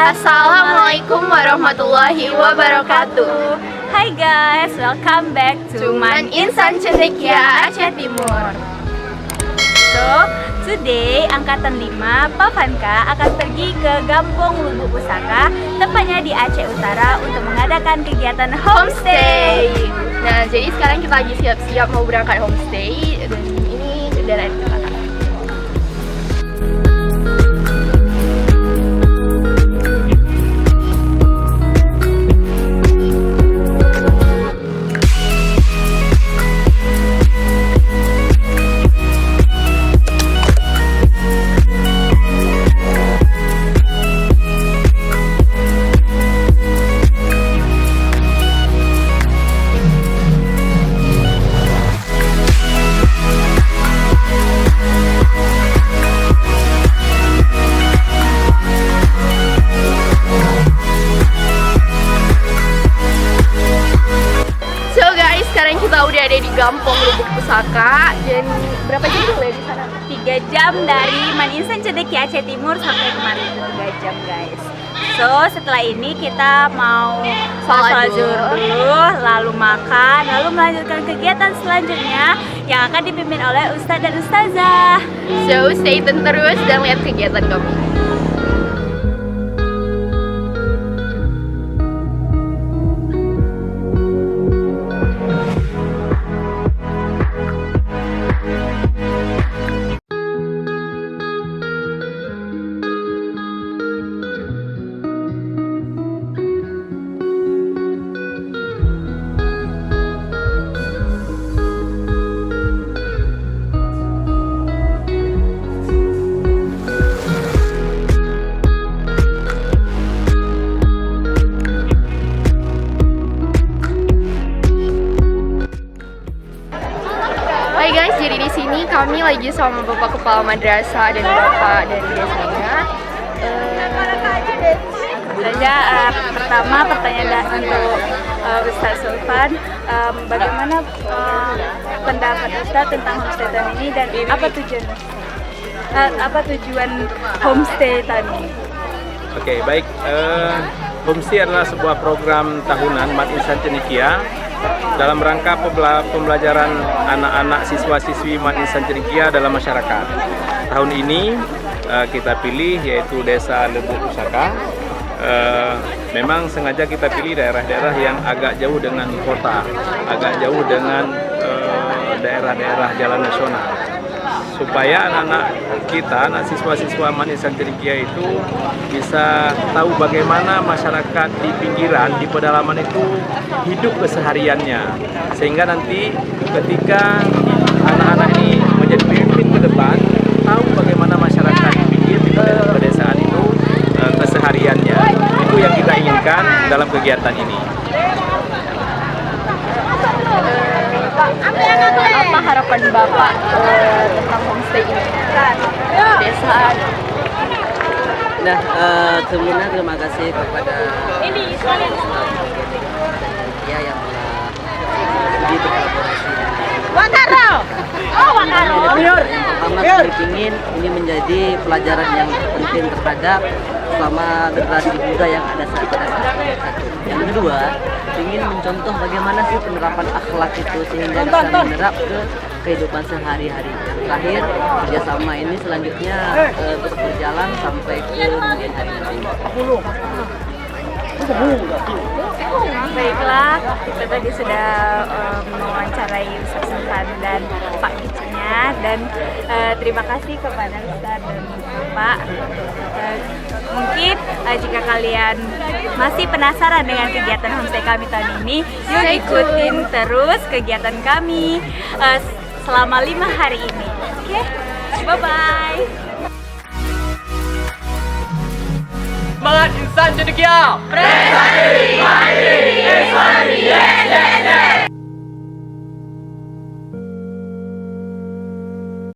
Assalamualaikum warahmatullahi wabarakatuh. Hai guys, welcome back to Man Insan Cendekia Aceh Timur. So, today Angkatan 5 Pavanka akan pergi ke Gampong Lubuk Pusaka, tepatnya di Aceh Utara untuk mengadakan kegiatan homestay. Nah, jadi sekarang kita lagi siap-siap mau berangkat homestay dan ini kendaraan kita. Kita udah ada di Gampong Lubuk Pusaka dan berapa jam dulu ya di sana? 3 jam dari Man Insan Cendekia Aceh Timur sampai kemarin itu 3 jam guys. So setelah ini kita mau sholat zuhur dulu, lalu makan, lalu melanjutkan kegiatan selanjutnya yang akan dipimpin oleh Ustadz dan Ustazah. So stay tune terus dan lihat kegiatan kami. Hai guys, jadi di sini kami lagi sama Bapak Kepala Madrasah dan Bapak dari desanya. Saja pertama pertanyaan untuk Ustadz Sultan, bagaimana pendapat Ustadz tentang homestay tahun ini dan apa tujuan homestay tahun ini? Oke, baik. Homestay adalah sebuah program tahunan Man Insan Cendekia dalam rangka pembelajaran anak-anak siswa-siswi Man Insan Cendekia dalam masyarakat. Tahun ini kita pilih yaitu Desa Lubuk Pusaka. Memang sengaja kita pilih daerah-daerah yang agak jauh dengan kota, agak jauh dengan daerah-daerah jalan nasional, supaya anak-anak kita, anak siswa-siswa Man Insan Cendekia itu bisa tahu bagaimana masyarakat di pinggiran, di pedalaman itu hidup kesehariannya, sehingga nanti ketika anak-anak ini menjadi pemimpin ke depan, tahu bagaimana masyarakat di pinggir di pedesaan itu kesehariannya. Itu yang kita inginkan dalam kegiatan ini. Apa harapan Bapak tentang homestay ini? Desa. Nah, sebelumnya terima kasih kepada ya yang telah berkolaborasi. Yang pertama berpingin ini menjadi pelajaran yang penting terhadap selama generasi muda yang ada saat ini. Yang kedua, ingin mencontoh bagaimana sih penerapan akhlak itu sehingga bisa menerap ke kehidupan sehari-hari. Yang terakhir, kerjasama ini selanjutnya terus berjalan sampai ke kemudian hari nanti. Baiklah, kita tadi sudah mewawancarai Ustadz Sultan dan Pak Kicnya, dan terima kasih kepada Ustadz dan Pak. Mungkin jika kalian masih penasaran dengan kegiatan homestay kami tahun ini, yuk ikutin terus kegiatan kami selama 5 hari ini. Oke, bye-bye. Semangat Insan Cendekia! Prestasi mandiri, yes, yes, yes.